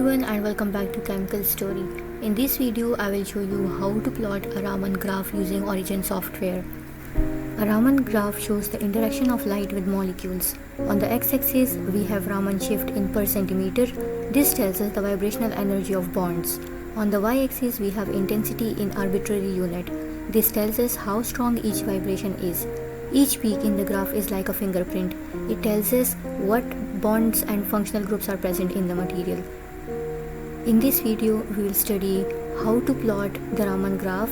everyone and welcome back to Chemical Story. In this video I will show you how to plot a Raman graph using Origin software. A Raman graph shows the interaction of light with molecules. On the x-axis we have Raman shift in per centimeter. This tells us the vibrational energy of bonds. On the y-axis we have intensity in arbitrary unit. This tells us how strong each vibration is. Each peak in the graph is like a fingerprint. It tells us what bonds and functional groups are present in the material. In this video, we will study how to plot the Raman graph,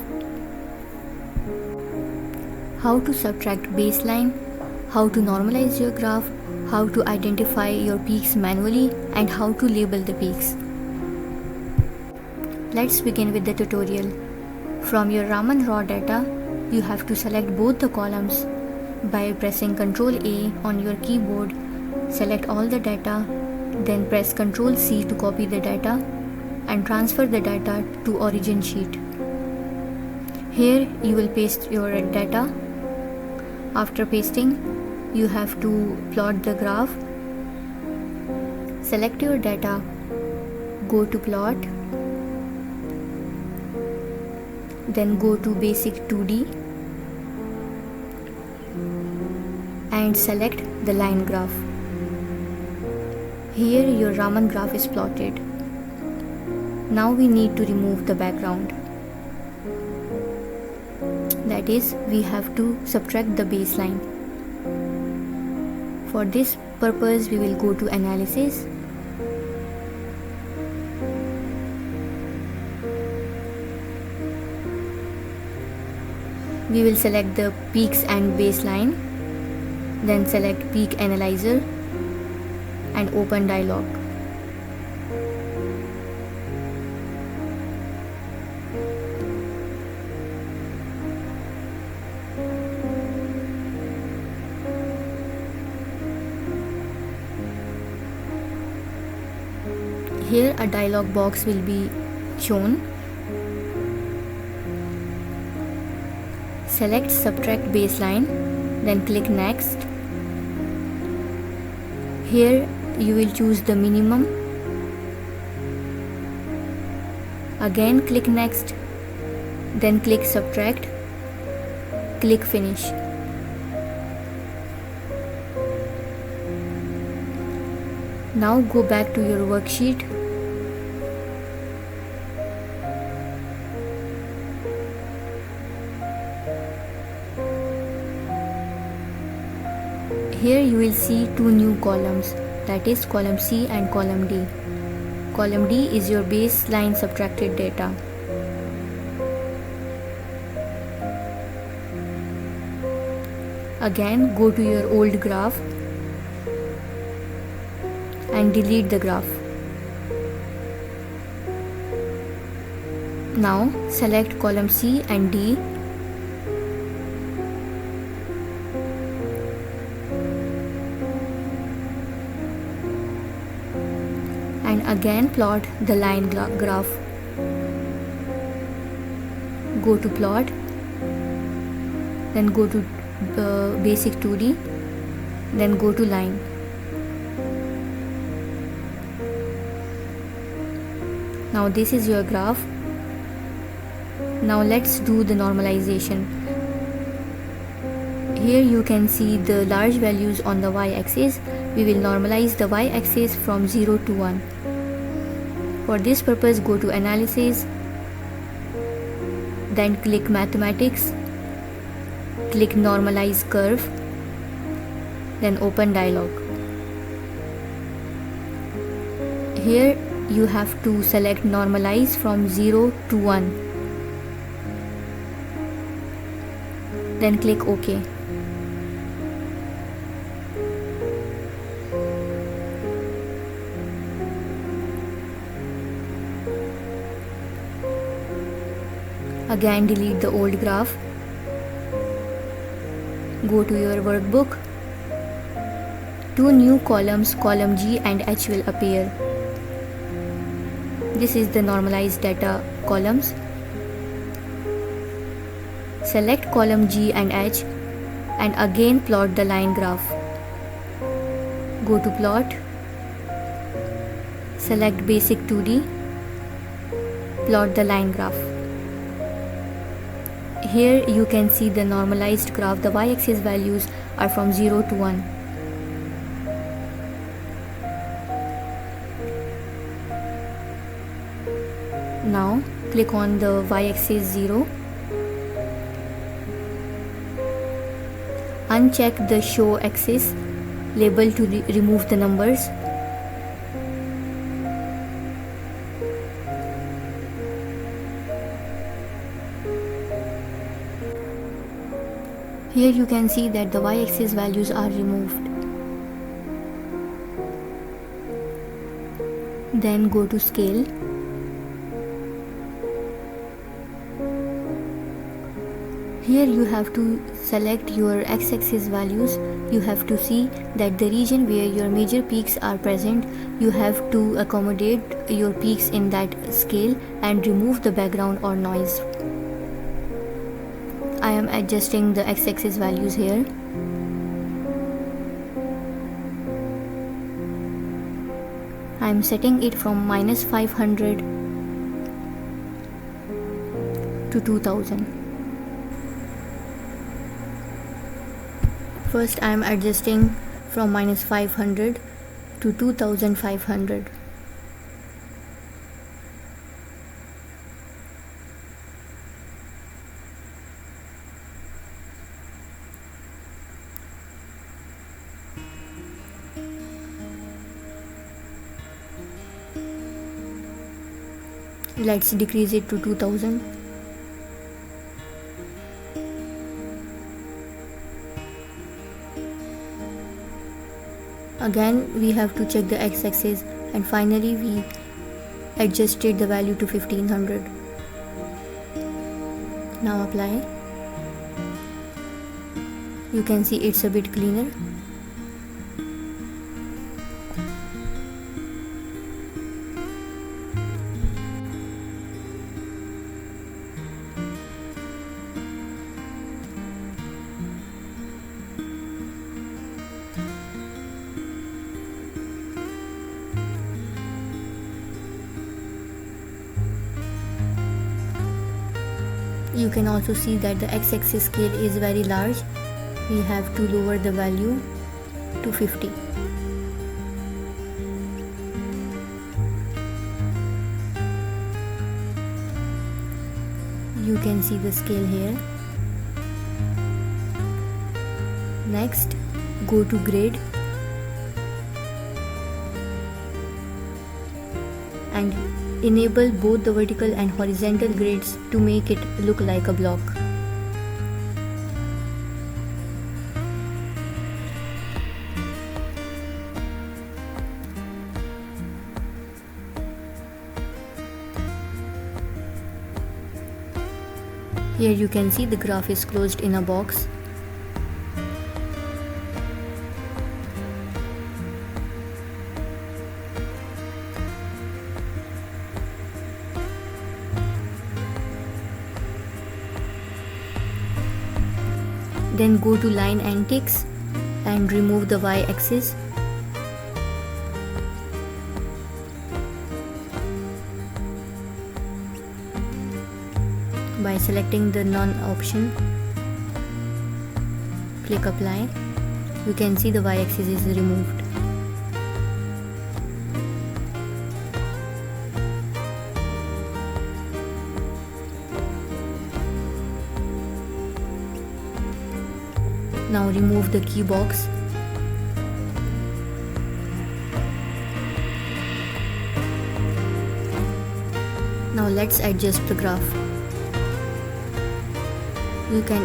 how to subtract baseline, how to normalize your graph, how to identify your peaks manually, and how to label the peaks. Let's begin with the tutorial. From your Raman raw data, you have to select both the columns by pressing Ctrl A on your keyboard. Select all the data, then press Ctrl C to copy the data and transfer the data to Origin sheet. Here you will paste your data. After pasting, you have to plot the graph. Select your data, go to plot, then go to basic 2D and select the line graph. Here your Raman graph is plotted. Now we need to remove the background. That is, we have to subtract the baseline. For this purpose, we will go to Analysis. We will select the peaks and baseline. Then select Peak Analyzer and open dialog. Here a dialog box will be shown. Select Subtract Baseline, then click Next. Here you will choose the minimum. Again click Next, then click Subtract, click Finish. Now go back to your worksheet. Here you will see two new columns, that is column C and column D. Column D is your baseline subtracted data. Again go to your old graph and delete the graph. Now select column C and D and again plot the line graph. Go to plot, then go to basic 2D, then go to line. Now this is your graph. Now let's do the normalization. Here you can see the large values on the y-axis. We will normalize the y-axis from 0 to 1. For this purpose, go to Analysis, then click Mathematics, click Normalize Curve, then open dialog. Here you have to select Normalize from 0 to 1. Then click OK. Again delete the old graph. Go to your workbook. Two new columns, column G and H, will appear. This is the normalized data columns. Select column G and H and again plot the line graph. Go to plot, Select Basic 2D. Plot the line graph. Here you can see the normalized graph. The y-axis values are from 0 to 1. Now click on the y-axis 0. Uncheck the show axis label to remove the numbers. Here you can see that the y-axis values are removed. Then go to scale. Here you have to select your x-axis values. You have to see that the region where your major peaks are present, you have to accommodate your peaks in that scale and remove the background or noise. I am adjusting the x-axis values here. I am setting it from -500 to 2000. First I am adjusting from -500 to 2500. Let's decrease it to 2000. Again we have to check the x-axis, and finally we adjusted the value to 1500. Now apply. You can see it's a bit cleaner. You can also see that the x-axis scale is very large. We have to lower the value to 50. You can see the scale here. Next, go to grade and enable both the vertical and horizontal grades to make it look like a block. Here you can see the graph is closed in a box. Then go to line antics and remove the y-axis. By selecting the none option, click apply. You can see the y-axis is removed. Now remove the key box. Now let's adjust the graph. You can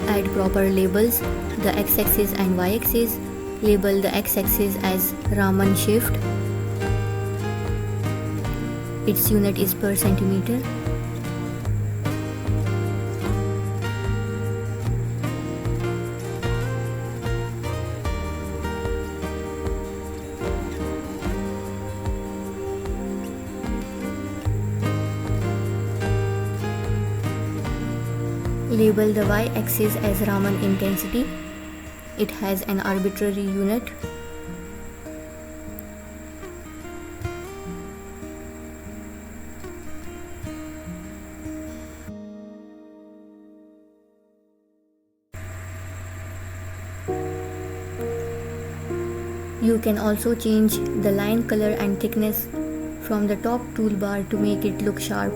add proper labels, the x-axis and y-axis. Label the x-axis as Raman shift. Its unit is per centimeter. Label the y-axis as Raman intensity. It has an arbitrary unit. You can also change the line color and thickness from the top toolbar to make it look sharp.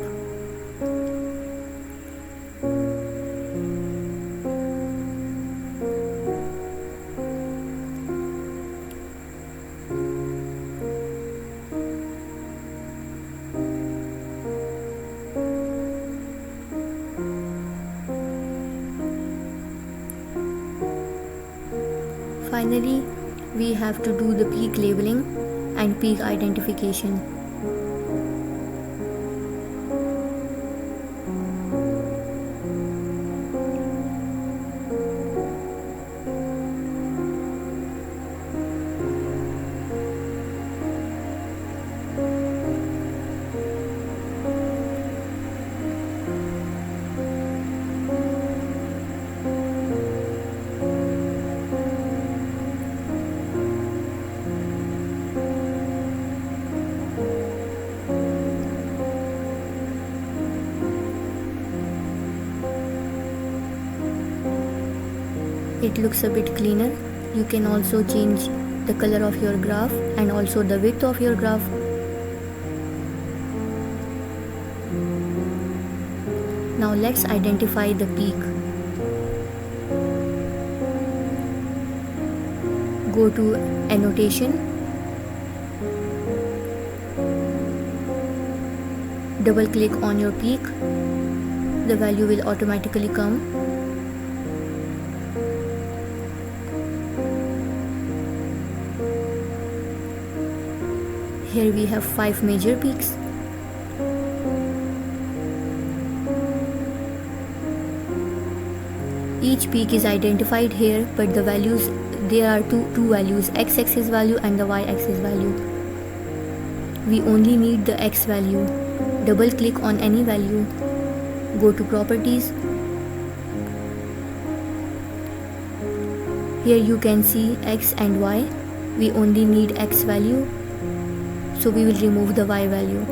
Finally, we have to do the peak labeling and peak identification. It looks a bit cleaner. You can also change the color of your graph and also the width of your graph. Now let's identify the peak. Go to annotation, double click on your peak. The value will automatically come. Here we have 5 major peaks. Each peak is identified here, but the values, there are two values, x-axis value and the y-axis value. We only need the x value. Double click on any value. Go to properties. Here you can see x and y. We only need x value, so we will remove the y value.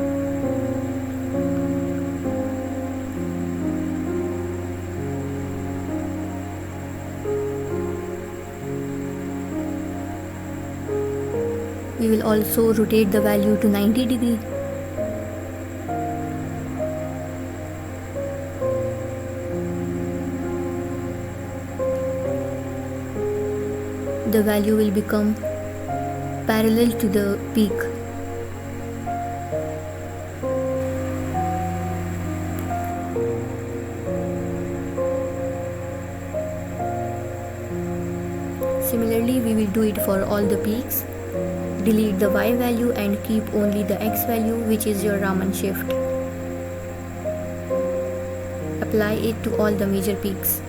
We will also rotate the value to 90 degrees. The value will become parallel to the peak. Similarly, we will do it for all the peaks. Delete the y value and keep only the x value, which is your Raman shift. Apply it to all the major peaks.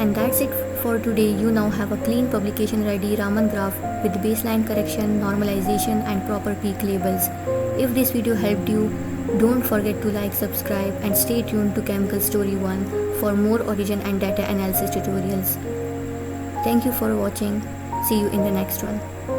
And that's it for today. You now have a clean publication ready Raman graph with baseline correction, normalization and proper peak labels. If this video helped you, don't forget to like, subscribe and stay tuned to Chemical Story 1 for more origin and data analysis tutorials. Thank you for watching. See you in the next one.